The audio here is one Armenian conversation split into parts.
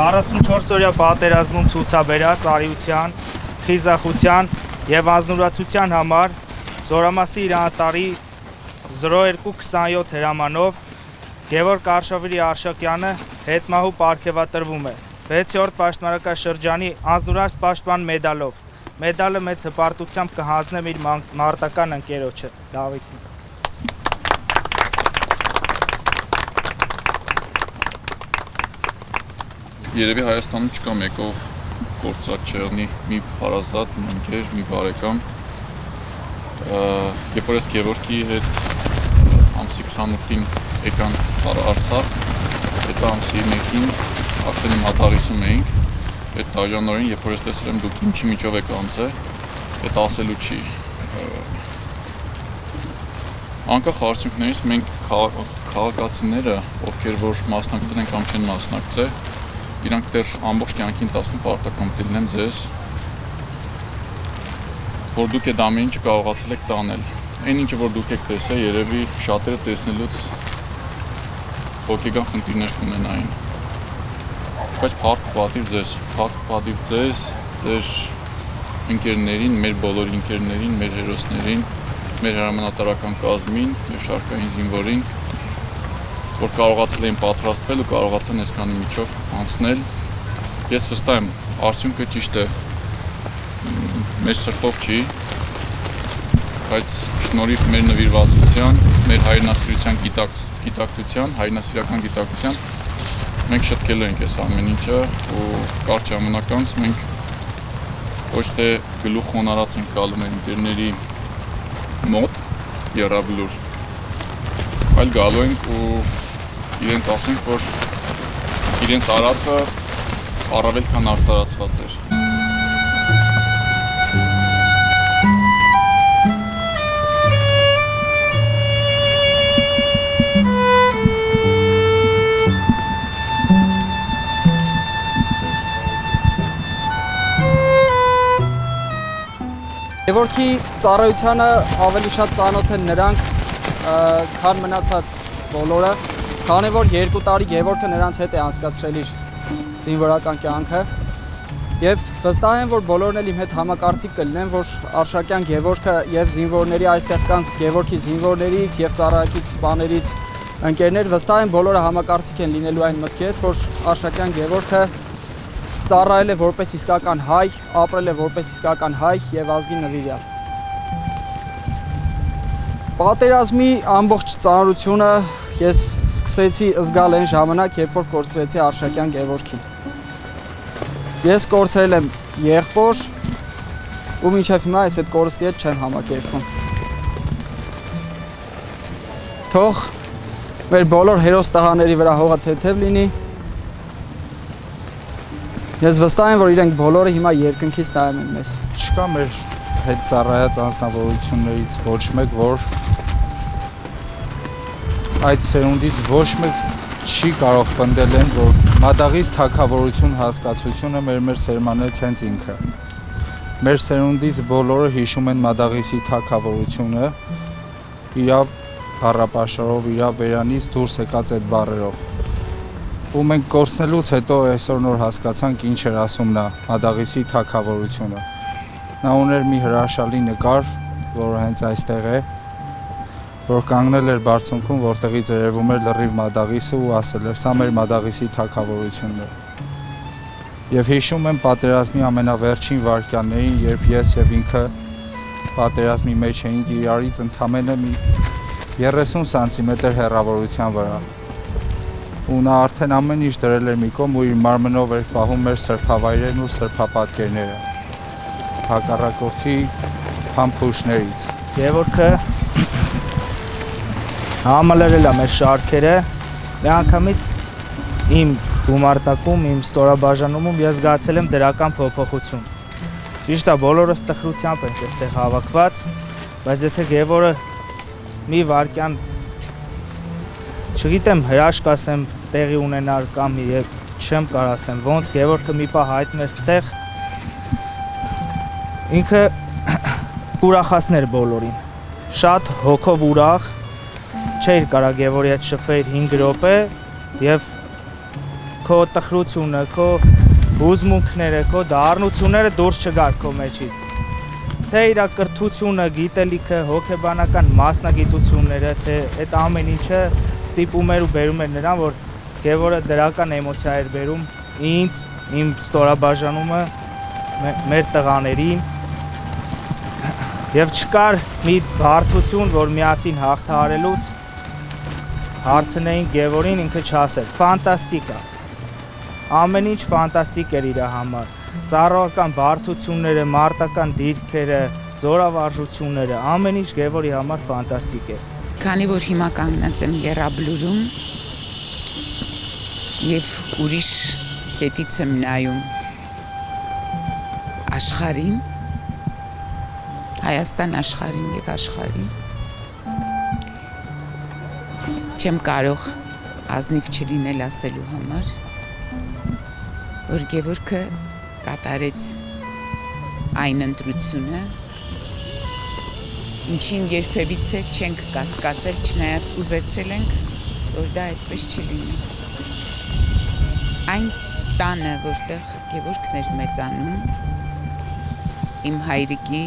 44-օրյա պատերազմում ցուցաբերած արիության, խիզախության եւ անznուրացության համար Զորամասի իրանատարի 0227 հրամանով Գևորգ Արշավիրի Արշակյանը հետմահու պարգևատրվում է 6-րդ պաշտպանական շրջանի անznուրաց պաշտպան մեդալով։ Մեդալը մեծ հպարտությամբ կհանձնեմ իր մարտական ընկերոջը Դավիթին։ Երևի Հայաստանում չկա մեկով գործած չեղնի մի հարազատ, մի ընկեր, մի բարեկամ։ Երբ որ ես Գևորգի հետ ամսի 28-ին եկան Արցախ, հետո ամսի 1-ին արդեն իմ հատաղիսում էինք, այդ դաժանորեն, երբ որ ես տեսել եմ դուք ինչի միջով եք անցել, այդ ասելու չի։ Անկախ արդյունքներից մենք քաղաքացիները, ովքեր որ մասնակցել են կամ չեն մասնակցել, իրանք դեռ ամբողջ կյանքին տասնում պարտական դիլնեմ ձեզ, որ դուք այդ ամեն ինչը կարողացել եք տանել։ Այն ինչը որ դուք եք տեսել, երևի շատերը տեսնելուց հոգեգան խնդիրներ կունենային։ Բայց փառք ու պատիվ ձեզ, ձեր ընկերներին, մեր բոլոր ընկերներին, մեր հերոսներին, մեր հրամանատարական կազմին, մեր շարքային զինվորին, որ կարողացել էին պատրաստվել ու կարողացան այսքանի միջով անցնել։ Ես վստահ եմ, արդյունքը ճիշտ է, մեր սրտով չի, բայց շնորհիվ մեր նվիրվածության, մեր հայրենասիրության գիտակցության, հայրենասիրական գիտակցության, մենք շտկել ենք այս ամեն ինչը ու կարճ ժամանակ անց մենք ոչ թե գլուխ խոնարհած ենք գալու մեր ընկերների մոտ եռաբլուր, այլ գալու ենք ու իրենց ասենք, որ իրենց արածը առավել քան արտարացված էր։ Գևորգի ծառայությանը ավելի շատ ծանոթ են նրանք, քան մնացած բոլորը, քանի որ 2 տարի Գևորգը նրանց հետ է անցկացրել իր զինվորական կյանքը եւ վստահ եմ, որ բոլորն էլ իմ հետ համակարծիք կլինեն, որ Արշակյան Գևորգը եւ զինվորների այստեղ կան Գևորգի զինվորներից եւ ծառայակից սպաներից ընկերներ, վստահ եմ բոլորը համակարծիք են լինելու այն մտքի հետ, որ Արշակյան Գևորգը ծառայել է որպես իսկական հայ, ապրել է որպես իսկական հայ եւ ազգի նվիրյալ։ Պատերազմի ամբողջ ծանրությունը ես սկսեցի զգալ այն ժամանակ, երբ որ կորցրեցի Արշակյան Գևորգին։ Ես կորցրել եմ եղբոր ու մինչև հիմա ես այդ կորստի հետ չեմ համակերպվում։ Թող մեր բոլոր հերոս տղաների վրա հողը թեթև լինի։ Ես վստահ եմ, որ իրենք բոլորը հիմա երկնքից նայում են մեզ։ Չկա մեր հետ ծառայած անձնավորություններից ոչ մեկ, որ այդ սերունդից ոչ մեկ չի կարող պնդել են, որ մադաղից թագավորություն հասկացությունը մեր սերմանեց հենց ինքը։ Մեր սերունդից բոլորը հիշում են մադաղիսի թագավորությունը, իրա բառապաշարով, իրա բերանից դուրս եկած այդ բառերով։ Ու մենք կորցնելուց հետո այսօր նոր հասկացանք ինչ էր ասում նա Մադաղիսի թագավորությունը։ Նա ուներ մի հրաշալի նկար, որը հենց այստեղ է, որ կանգնել էր բարձունքում, որտեղից երևում էր լրիվ Մադաղիսը ու ասել էր. «Սա մեր Մադաղիսի թագավորությունն է»։ Եվ հիշում եմ պատերազմի ամենավերջին վայրկյաններին, երբ ես եւ ինքը պատերազմի մեջ էինք իրարից ընդամենը մի 30 սանտիմետր հեռավորության վրա։ Ու նա արդեն ամեն ինչ դրել էր մի կողմ ու իր մարմնով էր պահում մեր սրբավայրերն ու սրբապատկերները հակառակորդի փամփուշտներից։ Գևորգը համալրել է մեր շարքերը, միանգամից իմ գումարտակում, իմ ստորաբաժանումում ես զգացել եմ դրական փոփոխություն։ Ճիշտ է, բոլորս տխրությամբ ենք այստեղ հավաքված, բայց եթե Գևորգը մի վարքյան չգիտեմ հրաշք ասեմ տեղի ունենար կամ չեմ կարող ասեմ ոնց Գևորգը մի պահ հայտներ ստեղ ինքը ուրախացներ բոլորին շատ հոգով ուրախ չէր կարա Գևորգի հետ շփվեիր 5 րոպե եւ քո տխրությունը, քո հուզմունքները, քո դառնությունները դուրս չգար քո մեջից։ Թե իր կրթությունը, գիտելիքը, հոգեբանական մասնագիտությունները, թե այդ ամեն ինչը ստիպում էր ու բերում էր նրան, որ Գևորը դրական էմոցիա էր բերում ինձ, իմ ստորաբաժանումը, մեր տղաներին եւ չկար մի բարդություն, որ միասին հաղթահարելուց հարցնեին Գևորին, ինքը չասեր, ֆանտաստիկ է։ Ամեն ինչ ֆանտաստիկ էր իր համար։ Ծառայական բարդությունները, մարտական դիրքերը, զորավարժությունները, ամեն ինչ Գևորի համար ֆանտաստիկ է։ Քանի որ հիմա կանգնած եմ Եռաբլուրում եւ ուրիշ կետից եմ նայում աշխարհին, Հայաստան աշխարհին եւ աշխարհին, չեմ կարող ազնիվ չլինել ասելու համար, որ Գևորգը կատարեց այն ընտրությունը, ինչին երբևիցե չենք կասկածել, չնայած ուզեցել ենք, որ դա այդպես չլինի։ Այն տանը, որտեղ Գևորգն էր մեծանում, իմ հայրիկի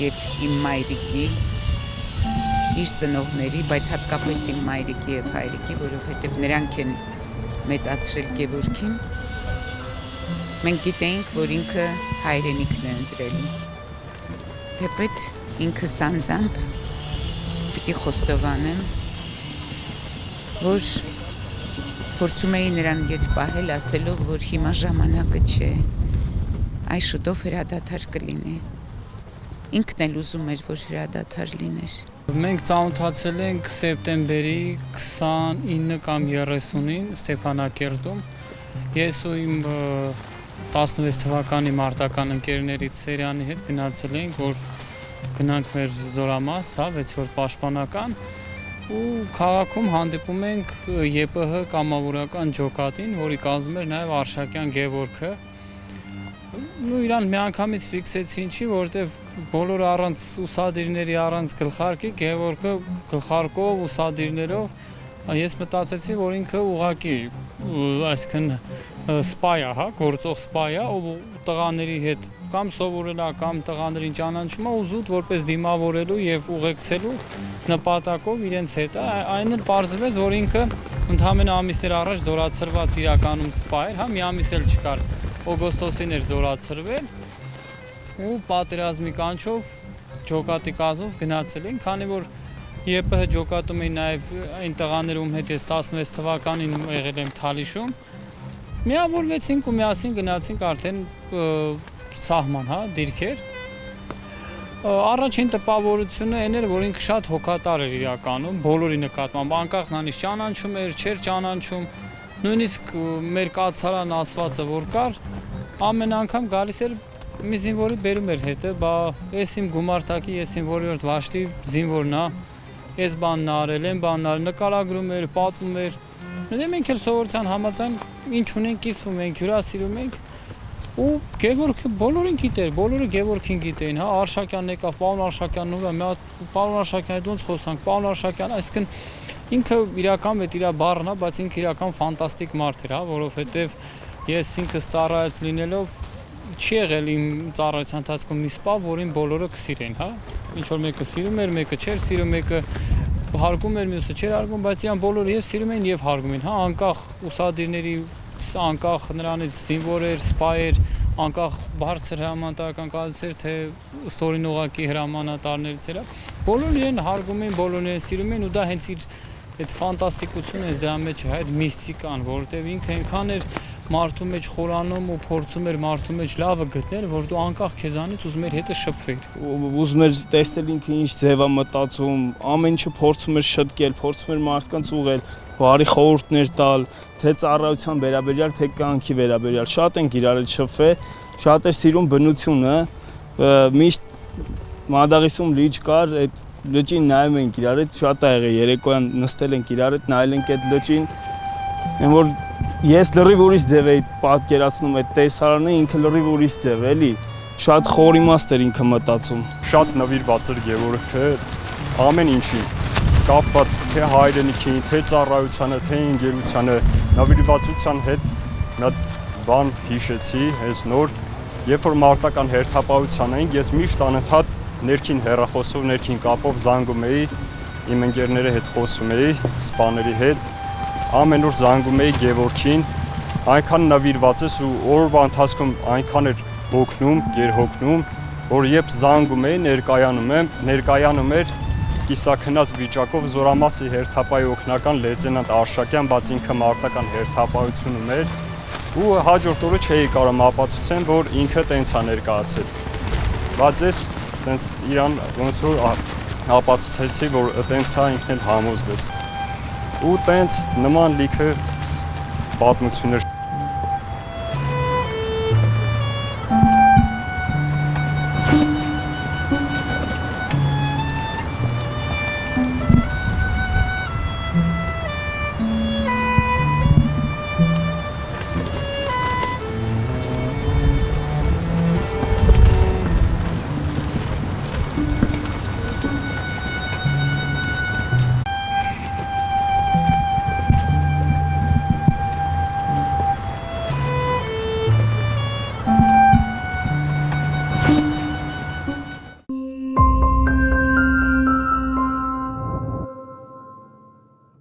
եւ իմ մայրիկի, իր ծնողների, բայց հատկապես իմ մայրիկի եւ հայրիկի, որովհետեւ նրանք են մեծացրել Գևորգին, մենք գիտեինք, որ ինքը հայրենիքն է ընտրելու։ Թեպետ ինքը սանձամբ պիտի խոստովանեմ, որ փորձում էի նրան ետ պահել ասելով, որ հիմա ժամանակը չէ, այս շուտով հրադադար կլինի։ Ինքն էլ ուզում էր, որ հրադադար լիներ։ Մենք ծանոթացել ենք սեպտեմբերի 29 կամ 30-ին Ստեփանակերտում։ Ես ու իմ 16 թվականի մարտական ընկերներից Սերյանի հետ գնացել ենք, որ գնանք մեր զորամաս, 6-րդ պաշտպանական, ու քաղաքում հանդիպում ենք ԵՊՀ կամավորական ջոկատին, որի կազմում էր նաև Արշակյան Գևորգը։ Ու իրան միանգամից ֆիքսեցի, ինչի, որովհետև բոլորը առանց ուսադիրների, առանց գլխարկի, Գևորգը գլխարկով, ուսադիրներով, ես մտածեցի, որ ինքը ուղղակի, այսինքն սպայ է, հա, գործող սպայ է, ու տղաների հետ կամ սովորելա, կամ տղաներին ճանաչում է ու զուտ որպես դիմավորելու եւ ուղեկցելու նպատակով իրենց հետ է, այն էլ պարզվեց, որ ինքը ընդհանրապես ամիսներ առաջ զորացրված իրականում սպա էր, հա, մի ամիս էլ չկար, օգոստոսին էր զորացրվել ու պատերազմի կանչով ջոկատի կազմով գնացել ենք, քանի որ ԵՊՀ ջոկատում էին նաև այն տղաներում հետ ես 16 թվականին եղել եմ Թալիշում, միավորվեցինք ու միասին գնացինք արդեն սահման, հա, դիրքեր։ Առաջին տպավորությունը այն էր, որ ինքը շատ հոգատար էր իրականում, բոլորի նկատմամբ, անկախ նրանից ճանաչում էր, չէր ճանաչում, նույնիսկ մեր կացարան ասվածը որ կար, ամեն անգամ գալիս էր մի զինվորի բերում էր հետը, բա ես իմ գումարտակի, ես իմ որիորդ Վաշտի զինվորն է, ես բանն արել եմ, նկարագրում էր, պատմում էր, մենք էլ սովորության համաձայն ինչ ունենք, կիսվում ենք, հյուրասիրում ենք, ու Գևորգը բոլորին գիտեր, բոլորը Գևորգին գիտեին, հա, Արշակյանն եկավ, պարոն Արշակյանն ու մի հատ պարոն Արշակյանի հետ ոնց խոսանք, պարոն Արշակյան, այսինքն ինքը իրական այդ իր բառն է, բայց ինքը իրական ֆանտաստիկ մարդ էր, հա, որովհետև ես ինքս ծառայած լինելով չի եղել իմ ծառայության ընթացքում մի սպա, որին բոլորը կսիրեն, հա, ինչ որ մեկը սիրում էր, մեկը չէր սիրում, մեկը հարգում էր, մյուսը չէր հարգում, բայց իրան բոլորը եւ սիրում էին եւ հարգում էին, հա, անկախ ուսադիրների, անկախ նրանից զինվոր էր, սպա էր, անկախ բարձր հրամանատարական կազմից էր, թե ստորին ուղակի հրամանատարներից էր, բոլորը իրեն հարգում էին, բոլորն իրեն սիրում էին ու դա հենց իր այդ ֆանտաստիկությունը էս դրա մեջ է, այդ միստիկան, որովհետեւ ինքը այնքան էր մարդու մեջ խորանում ու փորձում էր մարդու մեջ լավը գտնել, որ դու անկախ քեզանից ուզում էր հետը շփվել։ Ուզում էր տեսնել ինքը ինչ ձև է մտածում, ամեն ինչը փորձում էր շտկել, փորձում էր մարդկանց ուղղել, բարի խորհուրդներ տալ, թե ծառայության վերաբերյալ, թե կյանքի վերաբերյալ։ Շատ ենք իրար հետ շփվել, շատ էր սիրում բնությունը, միշտ Մադաղիսում լիճ կար, այդ լճին նայում ենք իրար հետ, շատ ա եղել, երեկոյան նստել ենք իրար հետ, նայել ենք այդ լճին, այն որ ես լրիվ ուրիշ ձև էի պատկերացնում այդ տեսարանը, ինքը լրիվ ուրիշ ձև էլի, շատ խոր իմաստ էր ինքը մտածում։ Շատ նվիրված էր Գևորգը ամեն ինչին, կապված թե հայրենիքին, թե ծառայությանը, թե ընկերությանը, նվիրվածության հետ մի հատ բան հիշեցի, այս նոր, երբ որ մարտական հերթապահության էինք, ես միշտ անընդհատ ներքին հեռախոսով, ներքին կապով զանգում էի, իմ ընկերների հետ խոսում էի, սպաների հետ, ամեն օր զանգում էի Գևորգին, այնքան նվիրված ես ու օրվա ընթացքում այնքան էր հոգնում, գերհոգնում, որ երբ զանգում էի, ներկայանում էր կիսաքնած վիճակով զորամասի հերթապահի օգնական լեյտենանտ Արշակյան, բայց ինքը մարտական հերթապահությունում էր ու հաջորդ օրը չէի կարող ապացուցեմ, որ ինքը տենց է ներկայացել։ Բայց ես տենց իրան ոնց որ ապացուցեցի, որ տենց է ինքն էլ համոզվեց։ Ու տենց նման լիքը պատմություններ